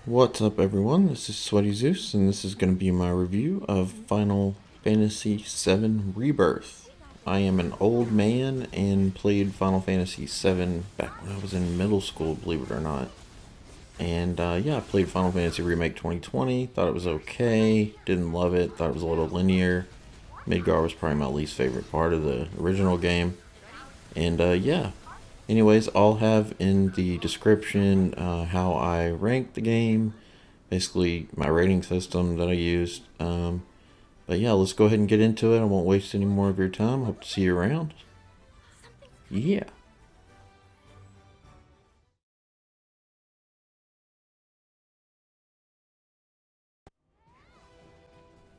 What's up everyone, this is Sweaty Zeus and this is going to be my review of Final Fantasy VII Rebirth. I am an old man and played Final Fantasy VII back when I was in middle school, believe it or not. And yeah, I played Final Fantasy Remake 2020, thought it was okay, didn't love it, thought it was a little linear. Midgar was probably my least favorite part of the original game. And yeah, anyways, I'll have in the description how I rank the game, basically my rating system that I used. But yeah, let's go ahead and get into it. I won't waste any more of your time. Hope to see you around. Yeah.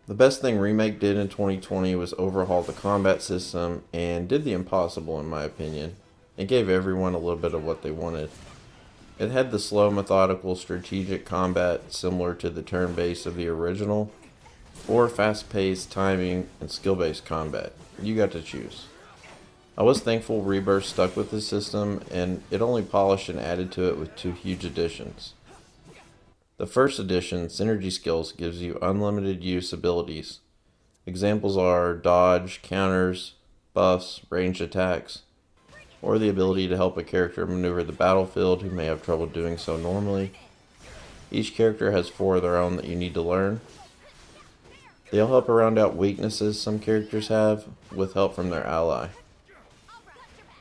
The best thing Remake did in 2020 was overhaul the combat system and did the impossible, in my opinion. It gave everyone a little bit of what they wanted. It had the slow, methodical, strategic combat similar to the turn based of the original, or fast paced, timing, and skill based combat. You got to choose. I was thankful Rebirth stuck with this system, and it only polished and added to it with two huge additions. The first addition, Synergy Skills, gives you unlimited use abilities. Examples are dodge, counters, buffs, ranged attacks, or the ability to help a character maneuver the battlefield who may have trouble doing so normally. Each character has 4 of their own that you need to learn. They'll help round out weaknesses some characters have, with help from their ally.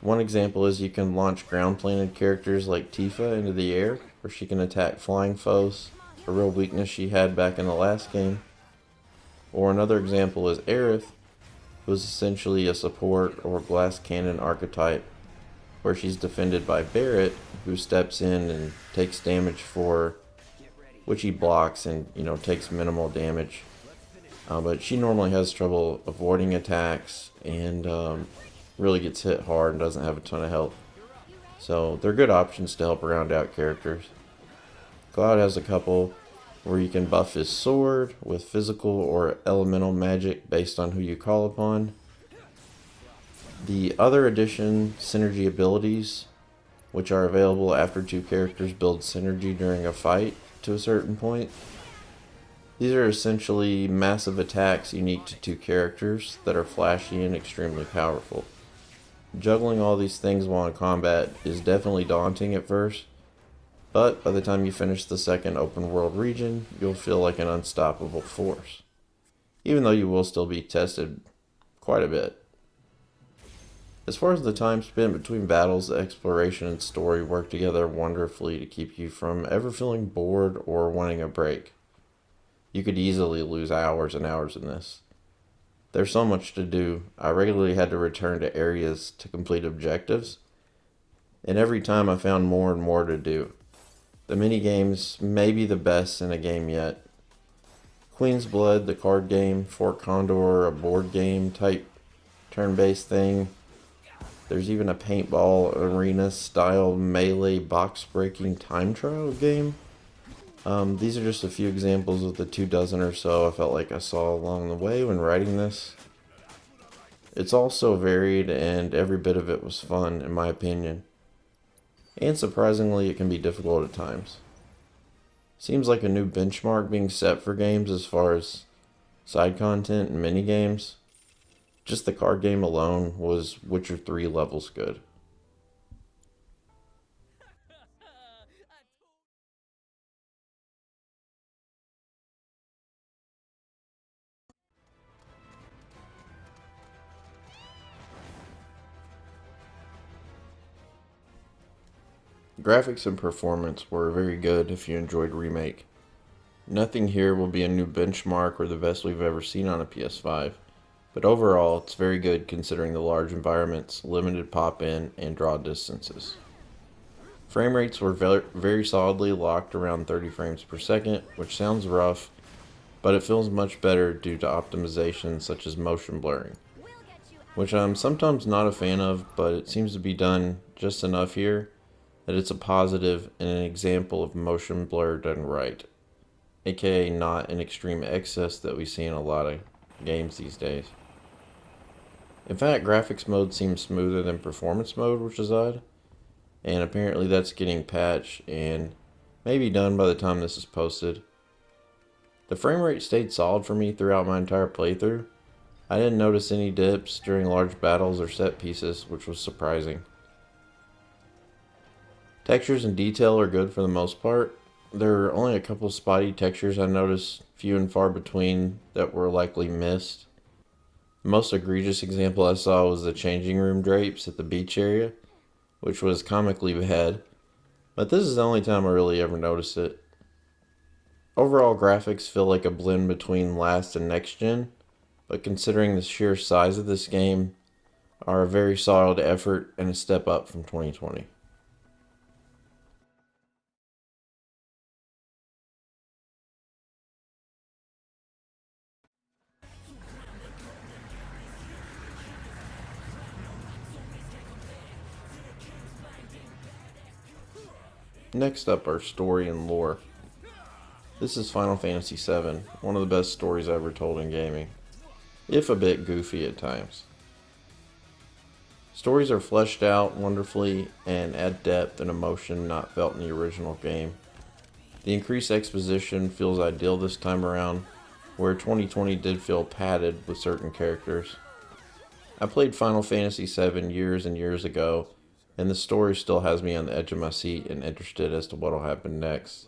One example is you can launch ground-planted characters like Tifa into the air, where she can attack flying foes, a real weakness she had back in the last game. Or another example is Aerith, who is essentially a support or glass cannon archetype, where she's defended by Barret, who steps in and takes damage for which he blocks and takes minimal damage. But she normally has trouble avoiding attacks and really gets hit hard and doesn't have a ton of health. So they're good options to help round out characters. Cloud has a couple where you can buff his sword with physical or elemental magic based on who you call upon. The other addition, Synergy Abilities, which are available after 2 characters build synergy during a fight to a certain point. These are essentially massive attacks unique to 2 characters that are flashy and extremely powerful. Juggling all these things while in combat is definitely daunting at first, but by the time you finish the second open world region, you'll feel like an unstoppable force, even though you will still be tested quite a bit. As far as the time spent between battles, the exploration and story work together wonderfully to keep you from ever feeling bored or wanting a break. You could easily lose hours and hours in this. There's so much to do. I regularly had to return to areas to complete objectives, and every time I found more and more to do. The mini-games may be the best in a game yet. Queen's Blood, the card game, Fort Condor, a board game type turn-based thing. There's even a paintball arena style melee box breaking time trial game. These are just a few examples of the 2 dozen or so I felt like I saw along the way when writing this. It's all so varied and every bit of it was fun, in my opinion. And surprisingly, it can be difficult at times. Seems like a new benchmark being set for games as far as side content and mini games. Just the card game alone was Witcher 3 levels good. Graphics and performance were very good if you enjoyed Remake. Nothing here will be a new benchmark or the best we've ever seen on a PS5, but overall it's very good considering the large environments, limited pop-in, and draw distances. Frame rates were very solidly locked around 30 frames per second, which sounds rough, but it feels much better due to optimizations such as motion blurring, which I'm sometimes not a fan of, but it seems to be done just enough here that it's a positive and an example of motion blur done right, aka not an extreme excess that we see in a lot of games these days. In fact, graphics mode seems smoother than performance mode, which is odd, and apparently that's getting patched and may be done by the time this is posted. The frame rate stayed solid for me throughout my entire playthrough. I didn't notice any dips during large battles or set pieces, which was surprising. Textures and detail are good for the most part. There are only a couple spotty textures I noticed, few and far between, that were likely missed. The most egregious example I saw was the changing room drapes at the beach area, which was comically bad, but this is the only time I really ever noticed it. Overall graphics feel like a blend between last and next gen, but considering the sheer size of this game, are a very solid effort and a step up from 2020. Next up are story and lore. This is Final Fantasy VII, one of the best stories ever told in gaming, if a bit goofy at times. Stories are fleshed out wonderfully and add depth and emotion not felt in the original game. The increased exposition feels ideal this time around, where 2020 did feel padded with certain characters. I played Final Fantasy VII years and years ago, and the story still has me on the edge of my seat and interested as to what will happen next.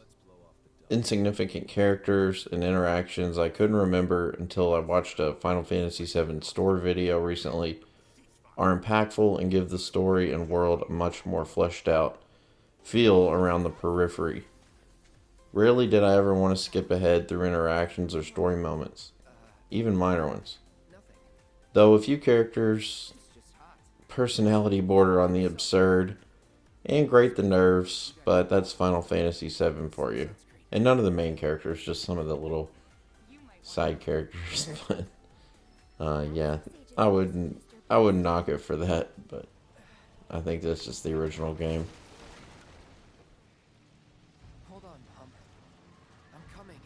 Insignificant characters and interactions I couldn't remember until I watched a Final Fantasy VII story video recently are impactful and give the story and world a much more fleshed out feel around the periphery. Rarely did I ever want to skip ahead through interactions or story moments, even minor ones. Though a few characters' personality border on the absurd and grate the nerves, but that's Final Fantasy VII for you. And none of the main characters, just some of the little side characters. But yeah, I wouldn't knock it for that, but I think that's just the original game. Hold on, Mom. I'm coming.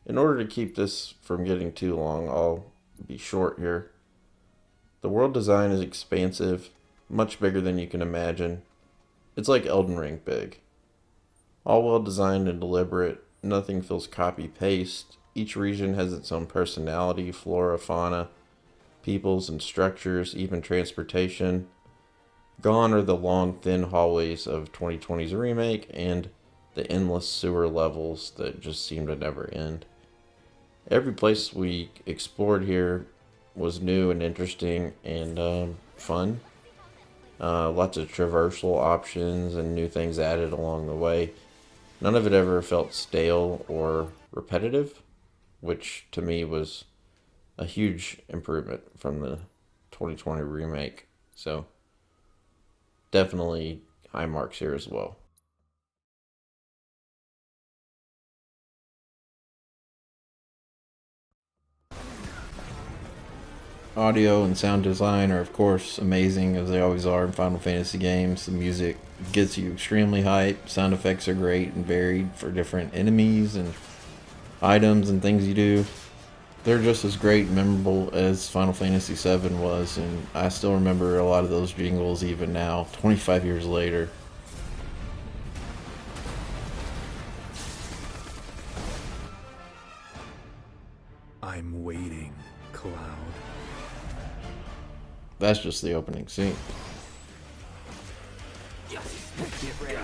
In order to keep this from getting too long, I'll be short here. The world design is expansive, much bigger than you can imagine. It's like Elden Ring big. All well designed and deliberate, nothing feels copy-paste. Each region has its own personality, flora, fauna, peoples and structures, even transportation. Gone are the long, thin hallways of 2020's Remake and the endless sewer levels that just seem to never end. Every place we explored here was new and interesting and fun. Lots of traversal options and new things added along the way. None of it ever felt stale or repetitive, which to me was a huge improvement from the 2020 remake. So definitely high marks here as well. Audio and sound design are of course amazing, as they always are in Final Fantasy games. The music gets you extremely hyped. Sound effects are great and varied for different enemies and items and things you do. They're just as great and memorable as Final Fantasy VII was, and I still remember a lot of those jingles even now, 25 years later. I'm waiting, Cloud. That's just the opening scene. Get ready.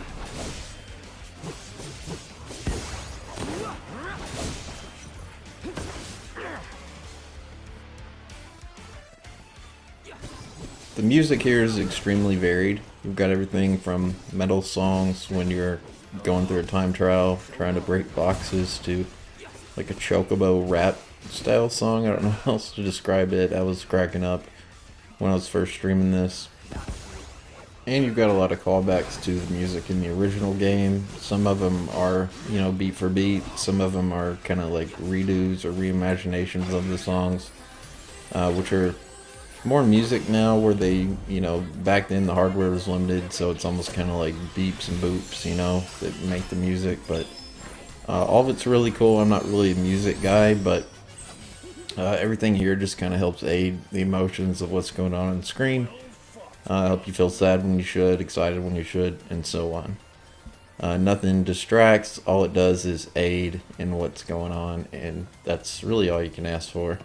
The music here is extremely varied. You've got everything from metal songs when you're going through a time trial, trying to break boxes, to like a chocobo rap style song. I don't know how else to describe it. I was cracking up when I was first streaming this. And you've got a lot of callbacks to the music in the original game. Some of them are, beat for beat. Some of them are kind of like redos or reimaginations of the songs, which are more music now, where they, back then the hardware was limited, so it's almost kind of like beeps and boops, that make the music. But all of it's really cool. I'm not really a music guy, but Everything here just kind of helps aid the emotions of what's going on the screen. Help you feel sad when you should, excited when you should, and so on. Nothing distracts. All it does is aid in what's going on, and that's really all you can ask for.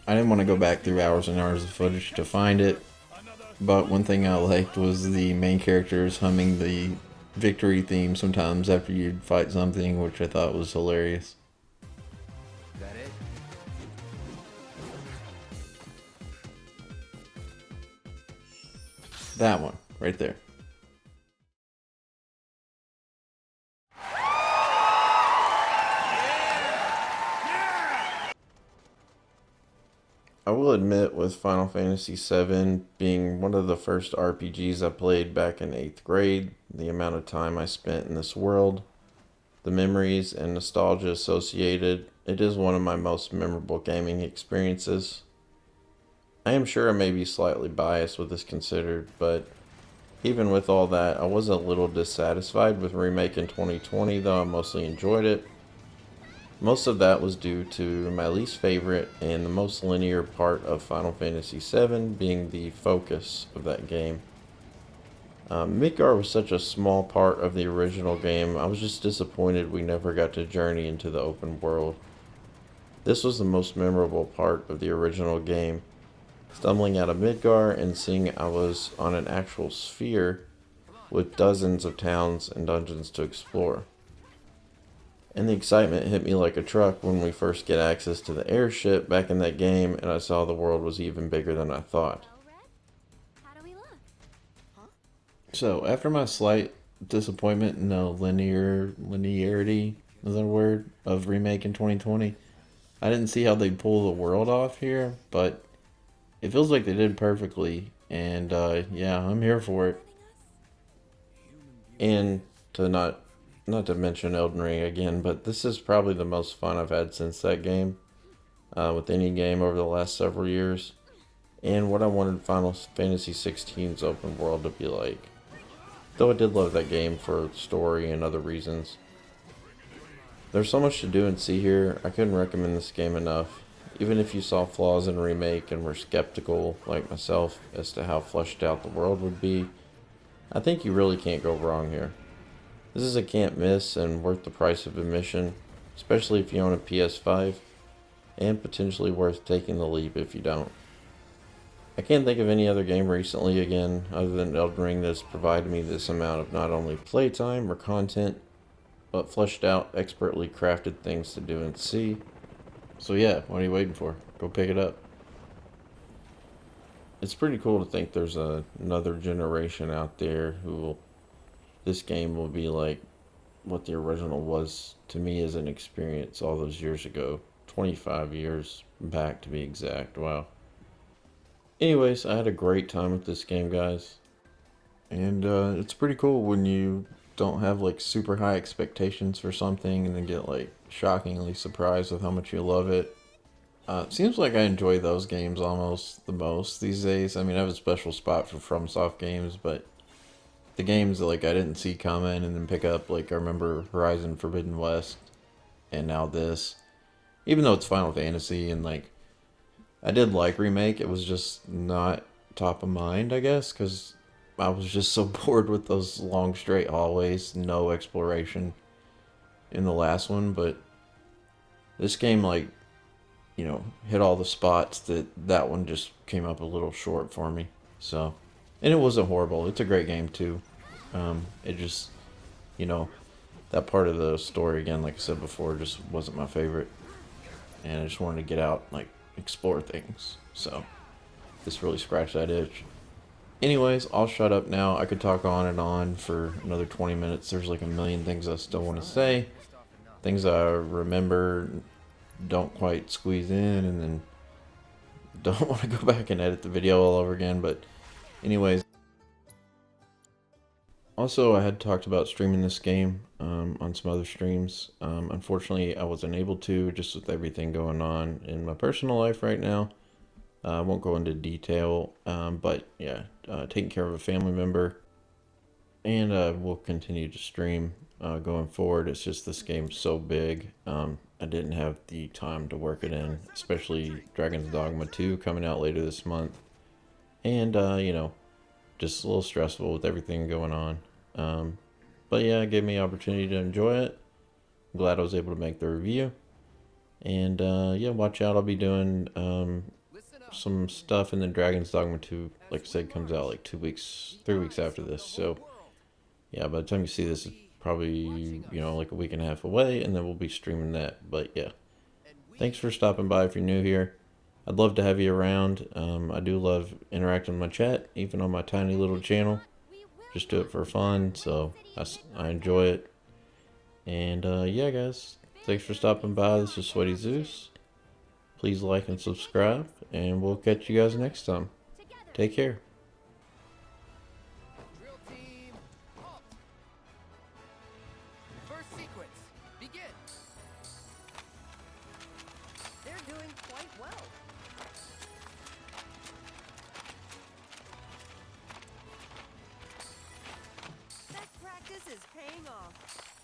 I didn't want to go back through hours and hours of footage to find it, but one thing I liked was the main characters humming the victory theme sometimes after you'd fight something, which I thought was hilarious. Is that it? That one, right there. I will admit, with Final Fantasy VII being one of the first RPGs I played back in 8th grade, the amount of time I spent in this world, the memories and nostalgia associated, it is one of my most memorable gaming experiences. I am sure I may be slightly biased with this considered, but even with all that, I was a little dissatisfied with Remake in 2020, though I mostly enjoyed it. Most of that was due to my least favorite and the most linear part of Final Fantasy VII being the focus of that game. Midgar was such a small part of the original game, I was just disappointed we never got to journey into the open world. This was the most memorable part of the original game. Stumbling out of Midgar and seeing I was on an actual sphere with dozens of towns and dungeons to explore. And the excitement hit me like a truck when we first get access to the airship back in that game and I saw the world was even bigger than I thought. How do we look? So, after my slight disappointment in the linearity, is that a word, of Remake in 2020, I didn't see how they'd pull the world off here, but it feels like they did perfectly, and yeah, I'm here for it. And to not to mention Elden Ring again, but this is probably the most fun I've had since that game, with any game over the last several years, and what I wanted Final Fantasy XVI's open world to be like. Though I did love that game for story and other reasons. There's so much to do and see here, I couldn't recommend this game enough. Even if you saw flaws in Remake and were skeptical, like myself, as to how fleshed out the world would be, I think you really can't go wrong here. This is a can't miss and worth the price of admission, especially if you own a PS5, and potentially worth taking the leap if you don't. I can't think of any other game recently, again, other than Elden Ring, that's provided me this amount of not only playtime or content, but fleshed out, expertly crafted things to do and see. So yeah, what are you waiting for? Go pick it up. It's pretty cool to think there's another generation out there this game will be like what the original was to me as an experience all those years ago. 25 years back to be exact. Wow. Anyways, I had a great time with this game, guys. And it's pretty cool when you don't have like super high expectations for something and then get like shockingly surprised with how much you love it. It seems like I enjoy those games almost the most these days. I mean, I have a special spot for FromSoft games, but the games that like I didn't see coming and then pick up, like I remember Horizon Forbidden West and now this. Even though it's Final Fantasy and like I did like Remake, it was just not top of mind, I guess, because I was just so bored with those long straight hallways, no exploration in the last one. But this game, like, you know, hit all the spots that one just came up a little short for me. So, and it wasn't horrible. It's a great game too. It just, you know, that part of the story, again, like I said before, just wasn't my favorite. And I just wanted to get out, like, explore things. So this really scratched that itch. Anyways, I'll shut up now. I could talk on and on for another 20 minutes. There's like a million things I still want to say. Things I remember, don't quite squeeze in, and then don't want to go back and edit the video all over again. But anyways, also I had talked about streaming this game on some other streams. Unfortunately, I wasn't able to, just with everything going on in my personal life right now. I won't go into detail, but yeah, taking care of a family member, and we'll continue to stream going forward. It's just this game's so big. I didn't have the time to work it in, especially Dragon's Dogma 2 coming out later this month. And, you know, just a little stressful with everything going on. But yeah, it gave me the opportunity to enjoy it. I'm glad I was able to make the review. And yeah, watch out. I'll be doing some stuff in the Dragon's Dogma 2. Like I said, comes out like 3 weeks after this. So yeah, by the time you see this, it's probably, you know, like a week and a half away, and then we'll be streaming that. But yeah, thanks for stopping by if you're new here. I'd love to have you around. I do love interacting with my chat, even on my tiny little channel. Just do it for fun, so I enjoy it. And yeah, guys, thanks for stopping by. This is Sweaty Zeus. Please like and subscribe, and we'll catch you guys next time. Take care. Drill team, halt. First sequence, begin. They're doing quite well. That practice is paying off.